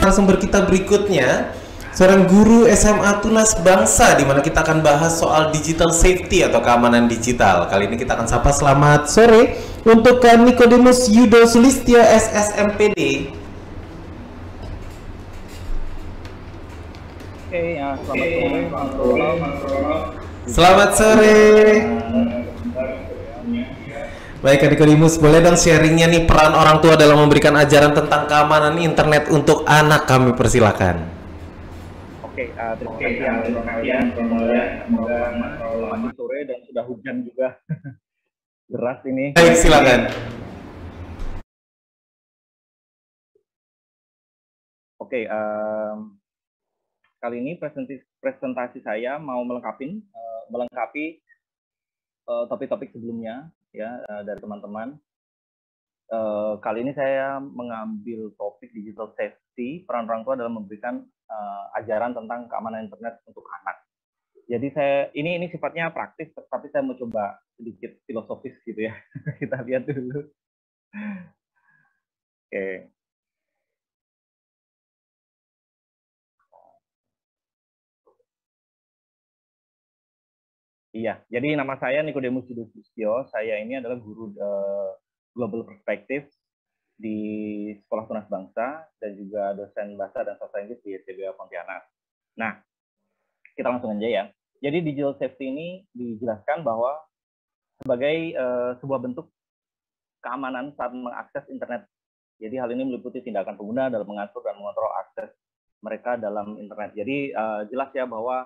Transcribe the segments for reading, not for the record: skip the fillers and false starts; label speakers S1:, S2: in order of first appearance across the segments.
S1: Narasumber kita berikutnya seorang guru SMA Tunas Bangsa, di mana kita akan bahas soal digital safety atau keamanan digital. Kali ini kita akan sapa selamat sore untuk Kak Nikodemus Yudo Sulistyo SSMPD.
S2: Oke, ya, selamat sore.
S1: Selamat sore. Baik, Kak Nikodemus, boleh dong sharingnya nih peran orang tua dalam memberikan ajaran tentang keamanan internet untuk anak, kami persilakan.
S2: Oke, terima kasih ya. Semoga selamat sore dan sudah hujan juga deras ini.
S1: Baik, silakan.
S2: Oke, kali ini presentasi saya mau melengkapi topik-topik sebelumnya ya dari teman-teman. Kali ini saya mengambil topik digital safety, peran orang tua dalam memberikan ajaran tentang keamanan internet untuk anak. Jadi ini sifatnya praktis, tapi saya mau coba sedikit filosofis gitu ya. Kita lihat dulu. Oke. Iya, jadi nama saya Nikodemus Yudo Sulistyo. Saya ini adalah guru Global Perspective di Sekolah Tunas Bangsa dan juga dosen bahasa dan sastra Inggris di STBA Pontianak. Nah, kita langsung aja ya. Jadi digital safety ini dijelaskan bahwa sebagai sebuah bentuk keamanan saat mengakses internet. Jadi hal ini meliputi tindakan pengguna dalam mengatur dan mengontrol akses mereka dalam internet. Jadi jelas ya bahwa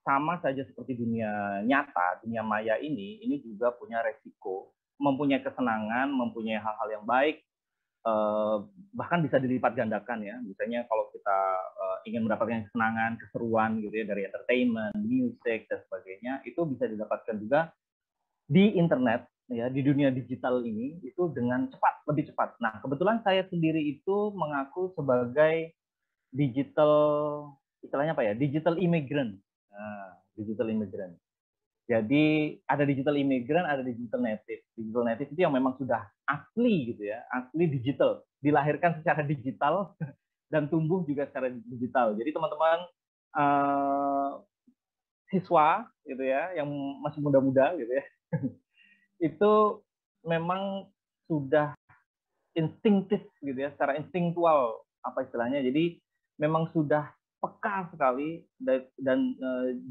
S2: sama saja seperti dunia nyata, dunia maya ini juga punya resiko, mempunyai kesenangan, mempunyai hal-hal yang baik, bahkan bisa dilipat gandakan ya. Misalnya kalau kita ingin mendapatkan kesenangan, keseruan gitu ya dari entertainment, music dan sebagainya, itu bisa didapatkan juga di internet ya, di dunia digital ini itu dengan cepat, lebih cepat. Nah, kebetulan saya sendiri itu mengaku sebagai digital, istilahnya apa ya? Digital immigrant. Nah, digital immigrant. Jadi ada digital immigrant, ada digital native. Digital native itu yang memang sudah asli gitu ya, asli digital, dilahirkan secara digital dan tumbuh juga secara digital. Jadi teman-teman siswa gitu ya, yang masih muda-muda gitu ya, itu memang sudah instinktif gitu ya, secara instingtual apa istilahnya. Jadi memang sudah peka sekali dan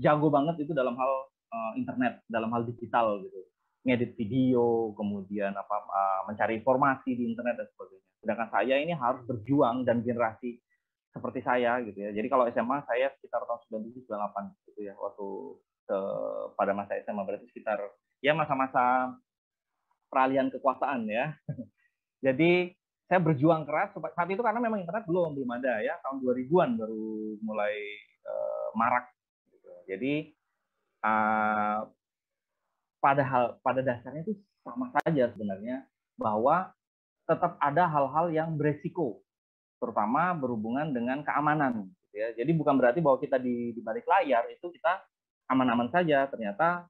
S2: jago banget itu dalam hal internet, dalam hal digital gitu, ngedit video, kemudian mencari informasi di internet dan sebagainya. Sedangkan saya ini harus berjuang dan generasi seperti saya gitu ya. Jadi kalau SMA saya sekitar tahun 97 98 gitu ya, waktu pada masa SMA, berarti sekitar ya masa-masa peralihan kekuasaan ya. Jadi saya berjuang keras saat itu karena memang internet belum ada ya, tahun 2000-an baru mulai marak gitu. Jadi pada dasarnya itu sama saja sebenarnya, bahwa tetap ada hal-hal yang beresiko, terutama berhubungan dengan keamanan gitu ya. Jadi bukan berarti bahwa kita di balik layar itu kita aman-aman saja, ternyata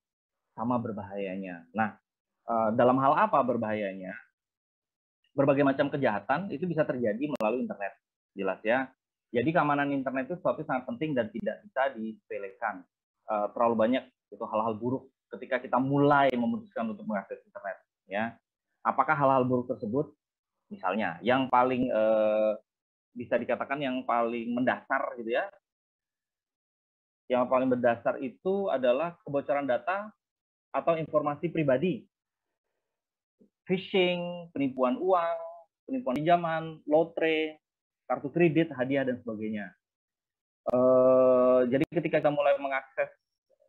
S2: sama berbahayanya. Nah, dalam hal apa berbahayanya? Berbagai macam kejahatan itu bisa terjadi melalui internet, jelas ya. Jadi keamanan internet itu sesuatu sangat penting dan tidak bisa disepelekan. Terlalu banyak itu hal-hal buruk ketika kita mulai memutuskan untuk mengakses internet ya. Apakah hal-hal buruk tersebut, misalnya yang paling bisa dikatakan yang paling mendasar gitu ya, yang paling mendasar itu adalah kebocoran data atau informasi pribadi, phishing, penipuan uang, penipuan pinjaman, lotre, kartu kredit, hadiah dan sebagainya. Jadi ketika kita mulai mengakses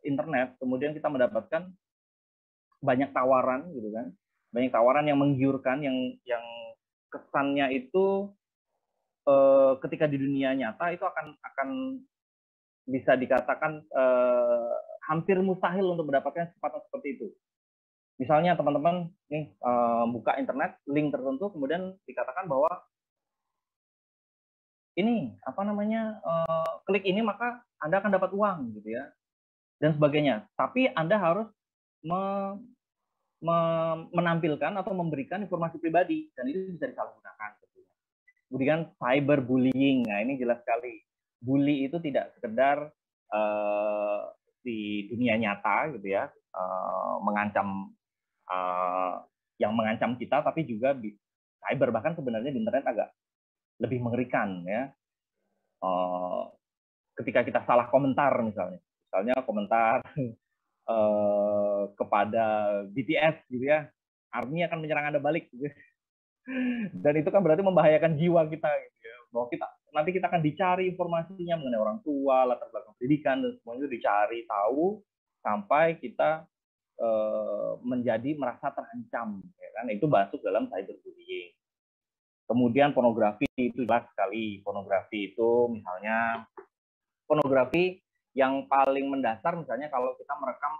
S2: internet, kemudian kita mendapatkan banyak tawaran gitu kan, banyak tawaran yang menggiurkan, yang kesannya itu ketika di dunia nyata itu akan bisa dikatakan hampir mustahil untuk mendapatkan kesempatan seperti itu. Misalnya teman-teman nih buka internet, link tertentu, kemudian dikatakan bahwa ini apa namanya, klik ini maka Anda akan dapat uang gitu ya, dan sebagainya. Tapi Anda harus menampilkan atau memberikan informasi pribadi, dan itu bisa disalahgunakan. Kemudian cyberbullying. Nah, ini jelas sekali. Bully itu tidak sekedar di dunia nyata gitu ya, mengancam yang mengancam kita, tapi juga di cyber, bahkan sebenarnya di internet agak lebih mengerikan ya. Ketika kita salah komentar misalnya komentar kepada BTS gitu ya, ARMY akan menyerang Anda balik gitu. Dan itu kan berarti membahayakan jiwa kita gitu ya. Bahwa nanti kita akan dicari informasinya mengenai orang tua, latar belakang pendidikan, dan semuanya itu dicari tahu sampai kita menjadi merasa terancam, ya kan? Itu masuk dalam cyberbullying. Kemudian pornografi itu jelas sekali. Pornografi itu misalnya pornografi yang paling mendasar misalnya kalau kita merekam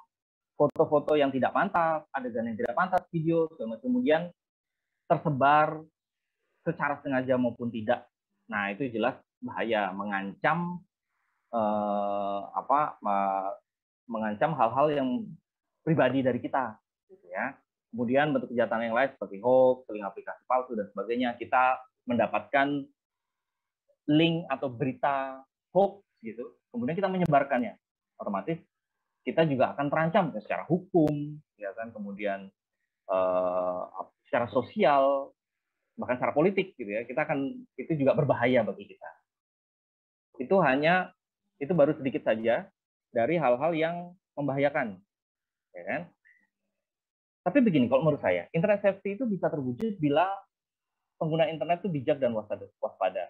S2: foto-foto yang tidak pantas, adegan yang tidak pantas, video, kemudian tersebar secara sengaja maupun tidak. Nah, itu jelas bahaya, mengancam mengancam hal-hal yang pribadi dari kita, gitu ya. Kemudian bentuk kejahatan yang lain seperti hoax, link aplikasi palsu dan sebagainya. Kita mendapatkan link atau berita hoax gitu, kemudian kita menyebarkannya, otomatis kita juga akan terancam secara hukum, ya kan, kemudian secara sosial, bahkan secara politik gitu ya. Itu juga berbahaya bagi kita. Itu baru sedikit saja dari hal-hal yang membahayakan, ya kan. Tapi begini, kalau menurut saya, internet safety itu bisa terwujud bila pengguna internet itu bijak dan waspada.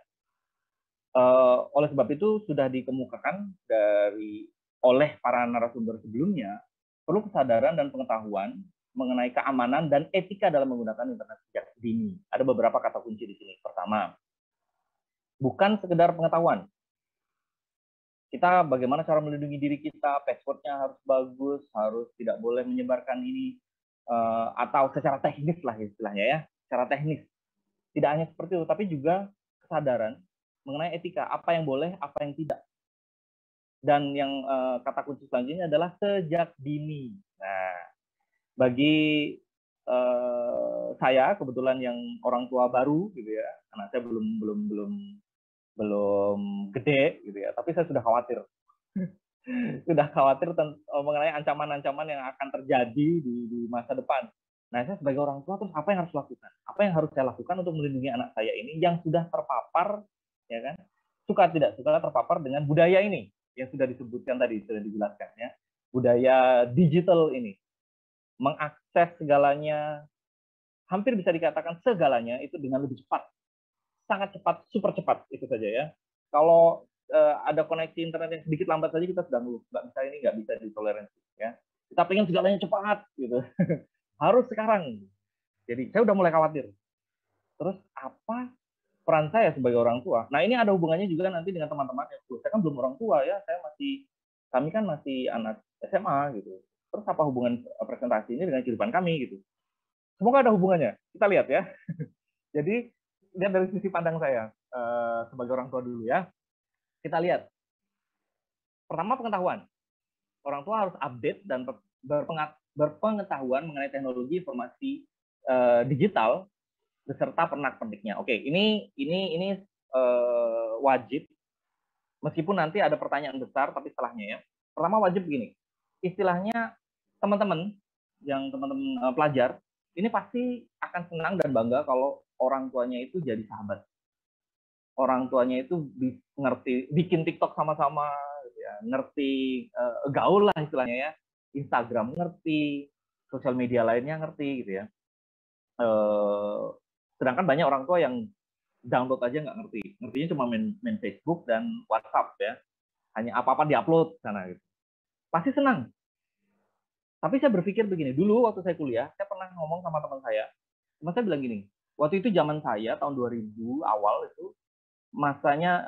S2: Oleh sebab itu sudah dikemukakan oleh para narasumber sebelumnya, perlu kesadaran dan pengetahuan mengenai keamanan dan etika dalam menggunakan internet sejak dini. Ada beberapa kata kunci di sini. Pertama, bukan sekedar pengetahuan. Kita bagaimana cara melindungi diri kita, passwordnya harus bagus, harus tidak boleh menyebarkan ini, atau secara teknis lah istilahnya ya, secara teknis. Tidak hanya seperti itu, tapi juga kesadaran mengenai etika, apa yang boleh, apa yang tidak. Dan yang kata kunci selanjutnya adalah sejak dini. Nah, bagi saya kebetulan yang orang tua baru gitu ya, anak saya belum gede gitu ya, tapi saya sudah khawatir mengenai ancaman-ancaman yang akan terjadi di masa depan. Nah, saya sebagai orang tua, terus apa yang harus lakukan? Apa yang harus saya lakukan untuk melindungi anak saya ini yang sudah terpapar, ya kan? Suka tidak suka terpapar dengan budaya ini yang sudah disebutkan tadi, sudah dijelaskan ya. Budaya digital ini mengakses segalanya, hampir bisa dikatakan segalanya itu dengan lebih cepat, sangat cepat, super cepat itu saja ya. Kalau ada koneksi internet yang sedikit lambat saja kita sudah nggak bisa ditoleransi ya. Kita pengen segalanya cepat gitu. Harus sekarang. Jadi saya udah mulai khawatir. Terus apa peran saya sebagai orang tua? Nah, ini ada hubungannya juga nanti dengan teman-teman. Saya kan belum orang tua ya, kami kan masih anak SMA gitu. Terus apa hubungan presentasi ini dengan kehidupan kami gitu? Semoga ada hubungannya. Kita lihat ya. Jadi lihat dari sisi pandang saya sebagai orang tua dulu ya. Kita lihat. Pertama, pengetahuan. Orang tua harus update dan berpengetahuan mengenai teknologi informasi digital beserta pernak-perniknya. Oke, ini wajib. Meskipun nanti ada pertanyaan besar, tapi setelahnya ya. Pertama, wajib begini. Istilahnya teman-teman pelajar ini pasti akan senang dan bangga kalau orang tuanya itu jadi sahabat. Orang tuanya itu ngerti bikin TikTok sama-sama, ya, ngerti gaul lah istilahnya ya, Instagram ngerti, sosial media lainnya ngerti gitu ya. Sedangkan banyak orang tua yang download aja nggak ngerti, ngertinya cuma main Facebook dan WhatsApp ya, hanya apa-apa diupload sana gitu. Pasti senang. Tapi saya berpikir begini, dulu waktu saya kuliah, saya pernah ngomong sama teman saya bilang gini, waktu itu zaman saya tahun 2000 awal itu masanya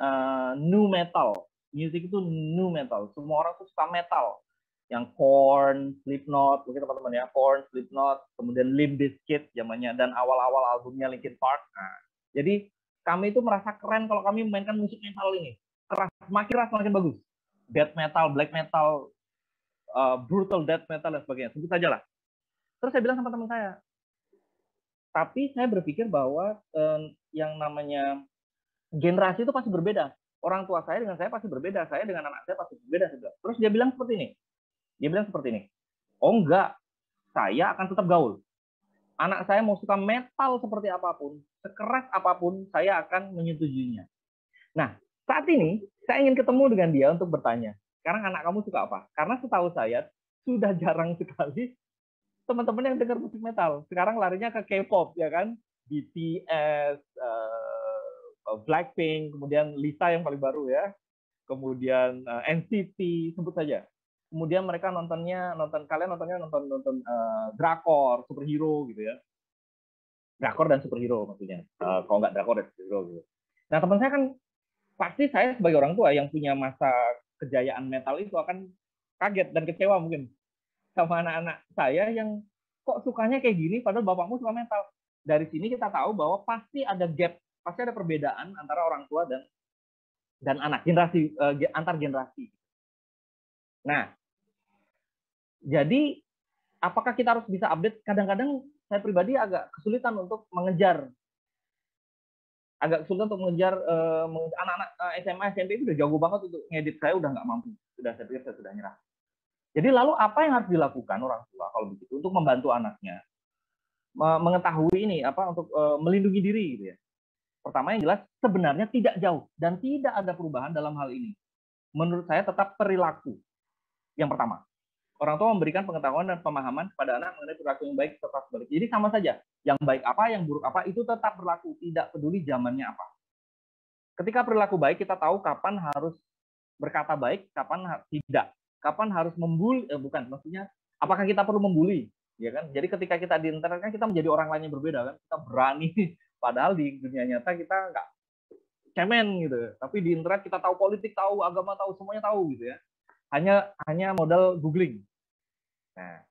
S2: nu metal, musik itu nu metal, semua orang tuh suka metal, yang Korn, Slipknot, mungkin teman-teman ya, Korn, Slipknot, kemudian Limp Bizkit zamannya, dan awal-awal albumnya Linkin Park. Nah, jadi kami itu merasa keren kalau kami memainkan musik metal ini, keras semakin bagus, death metal, black metal, brutal death metal dan sebagainya, sebut saja lah. Terus saya bilang sama teman saya, tapi saya berpikir bahwa yang namanya generasi itu pasti berbeda. Orang tua saya dengan saya pasti berbeda. Saya dengan anak saya pasti berbeda. Terus dia bilang seperti ini. Oh enggak, saya akan tetap gaul. Anak saya mau suka metal seperti apapun, sekeras apapun, saya akan menyetujuinya. Nah, saat ini saya ingin ketemu dengan dia untuk bertanya, sekarang anak kamu suka apa? Karena setahu saya sudah jarang sekali teman-teman yang dengar musik metal. Sekarang larinya ke K-pop, ya kan? BTS, Blackpink, kemudian Lisa yang paling baru ya, kemudian NCT, sebut saja. Kemudian mereka kalian nonton drakor, superhero gitu ya. Drakor dan superhero maksudnya. Kalau nggak drakor dan superhero gitu. Nah, teman saya kan pasti saya sebagai orang tua yang punya masa kejayaan metal itu akan kaget dan kecewa mungkin sama anak-anak saya yang kok sukanya kayak gini padahal bapakmu suka metal. Dari sini kita tahu bahwa pasti ada gap, pasti ada perbedaan antara orang tua dan anak, generasi antar generasi. Nah, jadi apakah kita harus bisa update? Kadang-kadang saya pribadi agak kesulitan untuk mengejar anak-anak SMA SMP itu udah jago banget untuk ngedit, saya udah nggak mampu, saya pikir saya sudah nyerah. Jadi lalu apa yang harus dilakukan orang tua kalau begitu untuk membantu anaknya mengetahui ini untuk melindungi diri gitu ya. Pertama yang jelas sebenarnya tidak jauh dan tidak ada perubahan dalam hal ini. Menurut saya tetap perilaku yang pertama. Orang tua memberikan pengetahuan dan pemahaman kepada anak mengenai perilaku yang baik serta sebaliknya. Jadi sama saja, yang baik apa, yang buruk apa, itu tetap berlaku, tidak peduli zamannya apa. Ketika perilaku baik, kita tahu kapan harus berkata baik, kapan tidak, kapan harus membuli, maksudnya, apakah kita perlu membuli, ya kan? Jadi ketika kita di internet kan kita menjadi orang lain yang berbeda kan, kita berani, padahal di dunia nyata kita nggak cemen gitu, tapi di internet kita tahu politik, tahu agama, tahu semuanya tahu gitu ya. Hanya modal googling. Nah,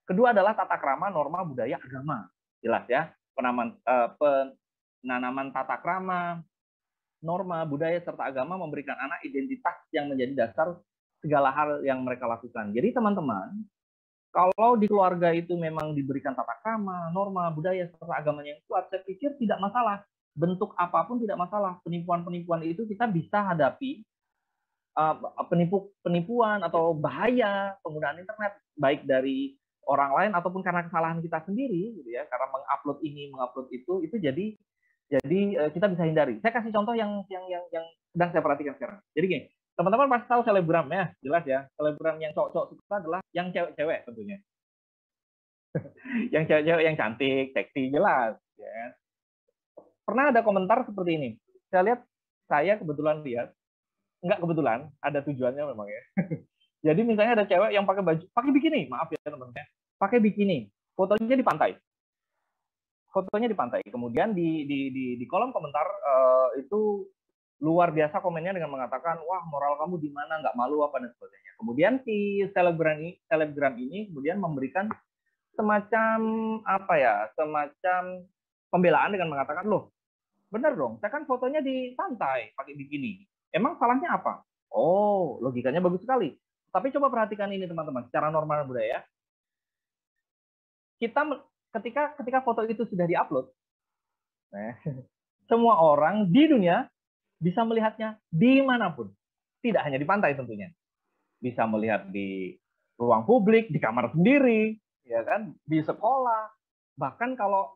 S2: kedua adalah tata krama, norma, budaya, agama. Jelas ya, penanaman tata krama, norma, budaya, serta agama memberikan anak identitas yang menjadi dasar segala hal yang mereka lakukan. Jadi teman-teman, kalau di keluarga itu memang diberikan tata krama, norma, budaya, serta agamanya yang kuat, saya pikir tidak masalah. Bentuk apapun tidak masalah. Penipuan-penipuan itu kita bisa hadapi, penipuan atau bahaya penggunaan internet baik dari orang lain ataupun karena kesalahan kita sendiri gitu ya, karena mengupload ini mengupload itu jadi kita bisa hindari. Saya kasih contoh yang sedang saya perhatikan sekarang. Jadi gini, teman-teman pasti tahu selebgram ya, jelas ya, selebgram yang cowok-cowok suka adalah yang cewek-cewek tentunya. Yang cewek-cewek yang cantik, seksi, jelas ya. Pernah ada komentar seperti ini, saya kebetulan lihat, nggak kebetulan, ada tujuannya memang ya. Jadi misalnya ada cewek yang pakai bikini, maaf ya teman-teman, pakai bikini, fotonya di pantai. Kemudian di kolom komentar itu luar biasa komennya dengan mengatakan, wah moral kamu di mana, nggak malu apa dan sebagainya. Kemudian si selebgram ini kemudian memberikan semacam pembelaan dengan mengatakan, loh benar dong, saya kan fotonya di pantai pakai bikini. Emang salahnya apa? Oh, logikanya bagus sekali. Tapi coba perhatikan ini teman-teman, secara normal budaya. Ketika foto itu sudah diupload, semua orang di dunia bisa melihatnya dimanapun. Tidak hanya di pantai tentunya. Bisa melihat di ruang publik, di kamar sendiri, ya kan, di sekolah. Bahkan kalau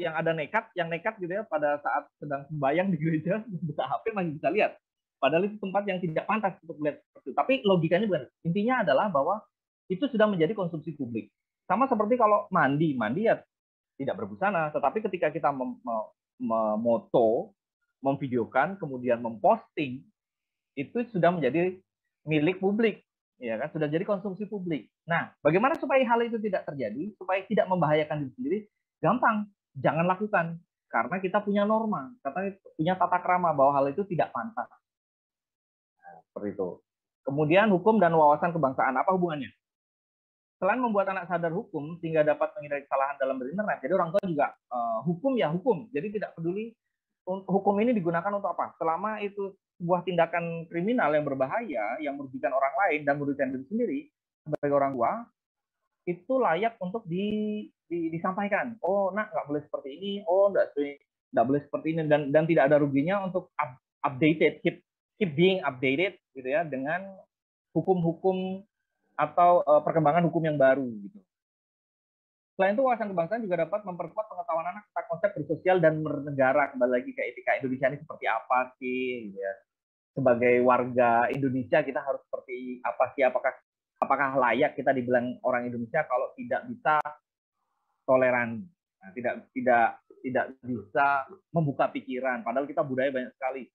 S2: yang ada nekat gitu ya, pada saat sedang sembahyang di gereja, buka HP masih bisa lihat. Padahal itu tempat yang tidak pantas untuk melihat seperti itu. Tapi logikanya bukan. Intinya adalah bahwa itu sudah menjadi konsumsi publik. Sama seperti kalau mandi ya tidak berbusana. Tetapi ketika kita memoto, memvideokan, kemudian memposting, itu sudah menjadi milik publik. Ya kan? Sudah jadi konsumsi publik. Nah, bagaimana supaya hal itu tidak terjadi, supaya tidak membahayakan diri sendiri? Gampang. Jangan lakukan. Karena kita punya norma, kita punya tata krama bahwa hal itu tidak pantas. Nah, seperti itu. Kemudian hukum dan wawasan kebangsaan, apa hubungannya? Selain membuat anak sadar hukum sehingga dapat menghindari kesalahan dalam berinternet, jadi orang tua juga hukum ya hukum. Jadi tidak peduli hukum ini digunakan untuk apa. Selama itu sebuah tindakan kriminal yang berbahaya, yang merugikan orang lain dan merugikan diri sendiri, sebagai orang tua, itu layak untuk disampaikan. Oh, nak nggak boleh seperti ini. Oh, nggak boleh seperti ini, dan tidak ada ruginya untuk updated, keep being updated gitu ya, dengan hukum-hukum atau perkembangan hukum yang baru gitu. Selain itu, wawasan kebangsaan juga dapat memperkuat pengetahuan anak tentang konsep bersosial dan bernegara. Kembali lagi ke etika Indonesia ini seperti apa sih gitu ya. Sebagai warga Indonesia kita harus seperti apa sih, apakah layak kita dibilang orang Indonesia kalau tidak bisa toleran, nah, tidak bisa membuka pikiran, padahal kita budaya banyak sekali.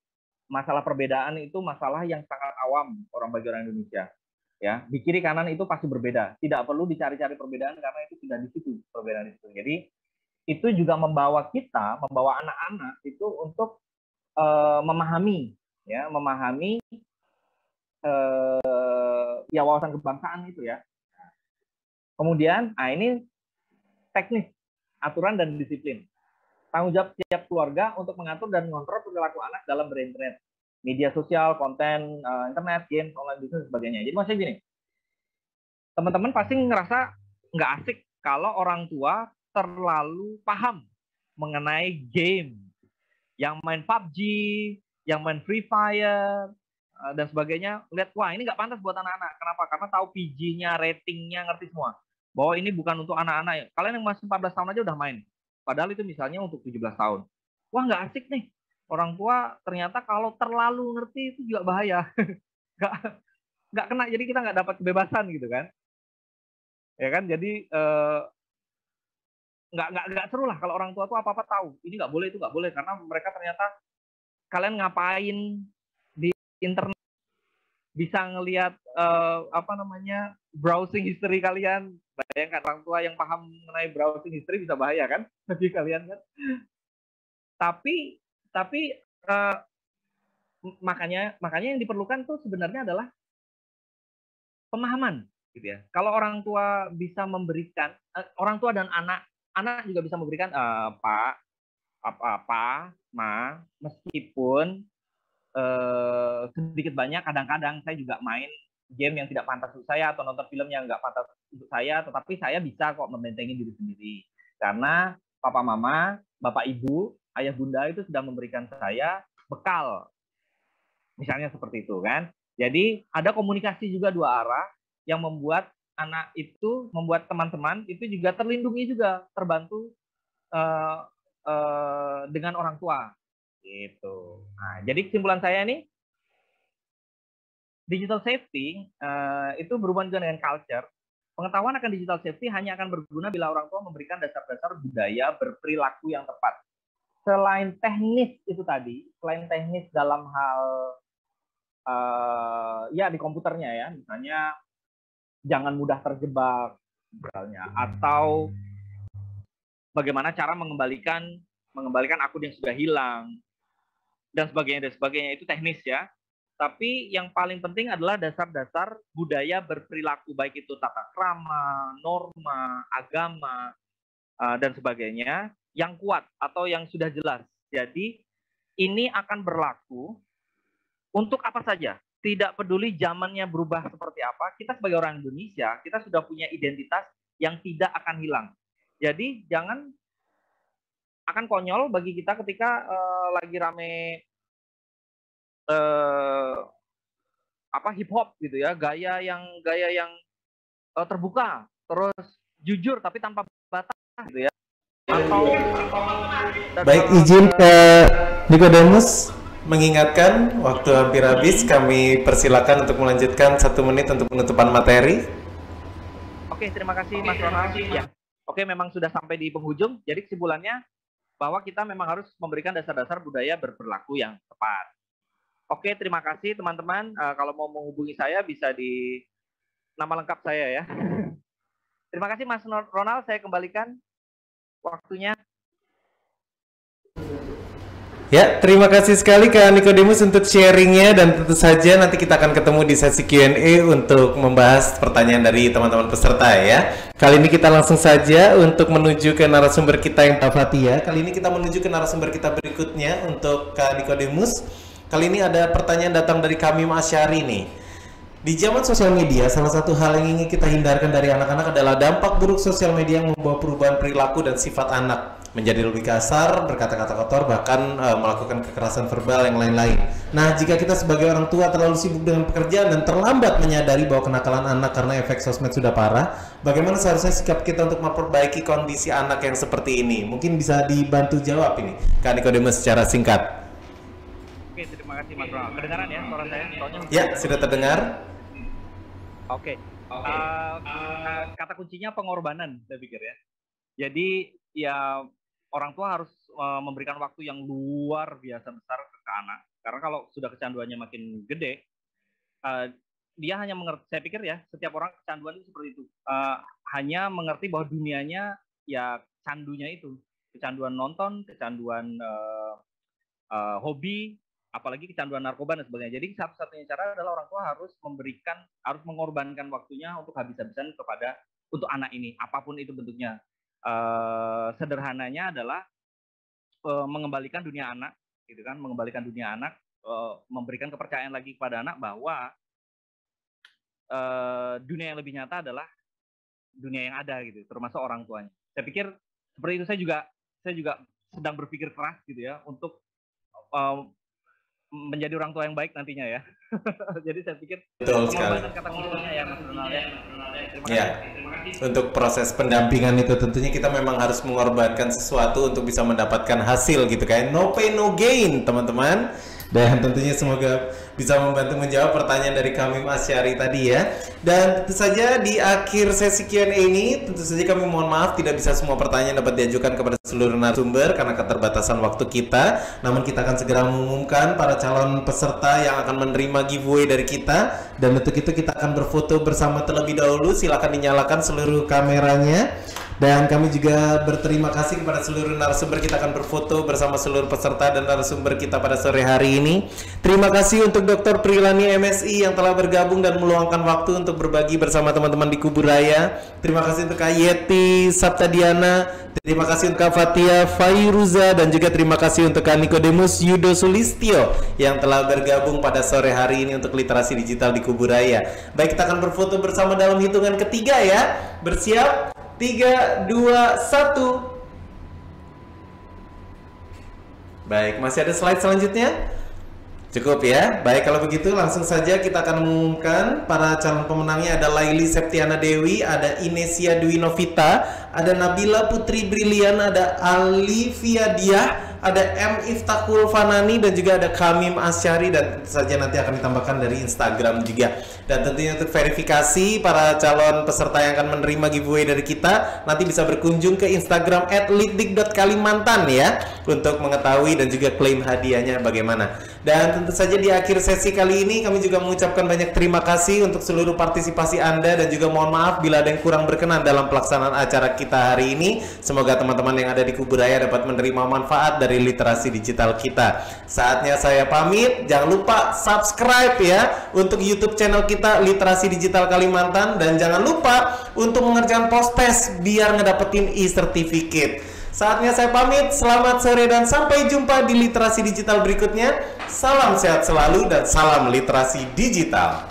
S2: Masalah perbedaan itu masalah yang sangat awam bagi orang Indonesia. Ya, di kiri kanan itu pasti berbeda. Tidak perlu dicari-cari perbedaan karena itu sudah di situ perbedaan itu. Jadi itu juga membawa anak-anak itu untuk memahami ya wawasan kebangsaan itu ya. Kemudian, ini teknis, aturan dan disiplin. Tanggung jawab setiap keluarga untuk mengatur dan mengontrol perilaku anak dalam berinternet, media sosial, konten, internet, games, online bisnis, dan sebagainya. Jadi maksudnya gini, teman-teman pasti ngerasa nggak asik kalau orang tua terlalu paham mengenai game, yang main PUBG, yang main Free Fire, dan sebagainya. Lihat, wah ini nggak pantas buat anak-anak. Kenapa? Karena tahu PG-nya, ratingnya, ngerti semua. Bahwa ini bukan untuk anak-anak ya. Kalian yang masih 14 tahun aja udah main. Padahal itu misalnya untuk 17 tahun. Wah nggak asik nih. Orang tua ternyata kalau terlalu ngerti itu juga bahaya. nggak kena, jadi kita nggak dapat kebebasan gitu kan. Ya kan, jadi nggak seru lah kalau orang tua tuh apa-apa tahu. Ini nggak boleh, itu nggak boleh. Karena mereka ternyata kalian ngapain di internet bisa ngelihat browsing history kalian. Bayangkan orang tua yang paham mengenai browsing history bisa bahaya kan bagi kalian kan. Tapi makanya yang diperlukan tuh sebenarnya adalah pemahaman gitu ya. Kalau orang tua bisa memberikan, orang tua dan anak juga bisa memberikan Pak, Ma, meskipun sedikit banyak kadang-kadang saya juga main game yang tidak pantas untuk saya atau nonton film yang nggak pantas untuk saya, tetapi saya bisa kok membentengi diri sendiri karena papa mama, bapak ibu, ayah bunda itu sudah memberikan saya bekal, misalnya seperti itu kan. Jadi ada komunikasi juga dua arah yang membuat anak itu, membuat teman-teman itu juga terlindungi, juga terbantu dengan orang tua gitu. Nah, jadi kesimpulan saya nih, digital safety itu berhubungan juga dengan culture. Pengetahuan akan digital safety hanya akan berguna bila orang tua memberikan dasar-dasar budaya berperilaku yang tepat. Selain teknis itu tadi, selain teknis dalam hal ya di komputernya ya, misalnya jangan mudah terjebak misalnya, atau bagaimana cara mengembalikan akun yang sudah hilang dan sebagainya itu teknis ya. Tapi yang paling penting adalah dasar-dasar budaya berperilaku, baik itu tata krama, norma, agama, dan sebagainya yang kuat atau yang sudah jelas. Jadi ini akan berlaku untuk apa saja. Tidak peduli zamannya berubah seperti apa, kita sebagai orang Indonesia, kita sudah punya identitas yang tidak akan hilang. Jadi jangan, akan konyol bagi kita ketika lagi rame hip hop gitu ya, gaya yang terbuka, terus jujur tapi tanpa batas gitu ya.
S1: Baik, izin ke Nicodemus mengingatkan waktu hampir habis, kami persilakan untuk melanjutkan 1 menit untuk penutupan materi.
S2: Oke, terima kasih Mas Ronald. Ya. Oke, memang sudah sampai di penghujung. Jadi kesimpulannya bahwa kita memang harus memberikan dasar-dasar budaya berperilaku yang tepat. Oke, terima kasih teman-teman. Kalau mau menghubungi saya bisa di nama lengkap saya ya. Terima kasih Mas Ronald, saya kembalikan waktunya.
S1: Ya, terima kasih sekali Kak Nicodemus untuk sharingnya, dan tentu saja nanti kita akan ketemu di sesi Q&A untuk membahas pertanyaan dari teman-teman peserta ya. Kali ini kita langsung saja untuk menuju ke narasumber kita yang Fathia. Kali ini kita menuju ke narasumber kita berikutnya untuk Kak Nicodemus. Kali ini ada pertanyaan datang dari kami Mas Syari nih. Di zaman sosial media, salah satu hal yang ingin kita hindarkan dari anak-anak adalah dampak buruk sosial media yang membawa perubahan perilaku dan sifat anak. menjadi lebih kasar, berkata-kata kotor, bahkan melakukan kekerasan verbal yang lain-lain. Nah, jika kita sebagai orang tua terlalu sibuk dengan pekerjaan dan terlambat menyadari bahwa kenakalan anak karena efek sosmed sudah parah, bagaimana seharusnya sikap kita untuk memperbaiki kondisi anak yang seperti ini? Mungkin bisa dibantu jawab ini, Kak Nikodemus, secara singkat.
S2: Oke, terima kasih Mas Ronald. Kedengaran ya suara saya?
S1: Ya, sudah terdengar.
S2: Oke. Kata kuncinya pengorbanan, saya pikir ya. Jadi ya orang tua harus memberikan waktu yang luar biasa besar ke anak. Karena kalau sudah kecanduannya makin gede, dia hanya mengerti. Saya pikir ya, setiap orang kecanduan itu seperti itu. Hanya mengerti bahwa dunianya ya candunya itu, kecanduan nonton, kecanduan hobi, apalagi kecanduan narkoba dan sebagainya. Jadi satu-satunya cara adalah orang tua harus mengorbankan waktunya untuk habis-habisan untuk anak ini, apapun itu bentuknya. Sederhananya adalah mengembalikan dunia anak, gitu kan? Mengembalikan dunia anak, memberikan kepercayaan lagi kepada anak bahwa dunia yang lebih nyata adalah dunia yang ada, gitu, termasuk orang tuanya. Saya pikir seperti itu. Saya juga sedang berpikir keras, gitu ya, untuk menjadi orang tua yang baik nantinya ya. Jadi saya pikir
S1: betul sekali.
S2: Kata kuncinya ya Mas Ronald ya. Terima kasih.
S1: Untuk proses pendampingan itu tentunya kita memang harus mengorbankan sesuatu untuk bisa mendapatkan hasil gitu kan. No pain no gain, teman-teman. Dan tentunya semoga bisa membantu menjawab pertanyaan dari Kamim Asyari tadi ya. Dan tentu saja di akhir sesi Q&A ini, tentu saja kami mohon maaf tidak bisa semua pertanyaan dapat diajukan kepada seluruh narasumber karena keterbatasan waktu kita. Namun kita akan segera mengumumkan para calon peserta yang akan menerima giveaway dari kita. Dan untuk itu kita akan berfoto bersama terlebih dahulu. Silakan dinyalakan seluruh kameranya. Dan kami juga berterima kasih kepada seluruh narasumber. Kita akan berfoto bersama seluruh peserta dan narasumber kita pada sore hari ini. Terima kasih untuk Dr. Prilani MSI yang telah bergabung dan meluangkan waktu untuk berbagi bersama teman-teman di Kuburaya. Terima kasih untuk Kak Yeti Saptadiana. Terima kasih untuk Kak Fatia Fairuza. Dan juga terima kasih untuk Kak Nikodemus Yudo Sulistyo yang telah bergabung pada sore hari ini untuk literasi digital di Kuburaya. Baik, kita akan berfoto bersama dalam hitungan ketiga ya. Bersiap? 3, 2, 1. Baik, masih ada slide selanjutnya? Cukup ya. Baik, kalau begitu langsung saja kita akan mengumumkan para calon pemenangnya. Ada Laili Septiana Dewi, ada Inesia Dwi Novita, ada Nabila Putri Brilian, ada Alivia Diah, ada M. Iftahul Fanani, dan juga ada Kamim Asyari, dan tentu saja nanti akan ditambahkan dari Instagram juga. Dan tentunya untuk verifikasi para calon peserta yang akan menerima giveaway dari kita, nanti bisa berkunjung ke Instagram @litdik.kalimantan ya, untuk mengetahui dan juga klaim hadiahnya bagaimana. Dan tentu saja di akhir sesi kali ini kami juga mengucapkan banyak terima kasih untuk seluruh partisipasi Anda, dan juga mohon maaf bila ada yang kurang berkenan dalam pelaksanaan acara kita hari ini. Semoga teman-teman yang ada di Kuburaya dapat menerima manfaat dari literasi digital kita. Saatnya saya pamit. Jangan lupa subscribe ya untuk YouTube channel kita Literasi Digital Kalimantan, dan jangan lupa untuk mengerjakan post test biar ngedapetin e-certificate. Saatnya saya pamit. Selamat sore dan sampai jumpa di literasi digital berikutnya. Salam sehat selalu dan salam literasi digital.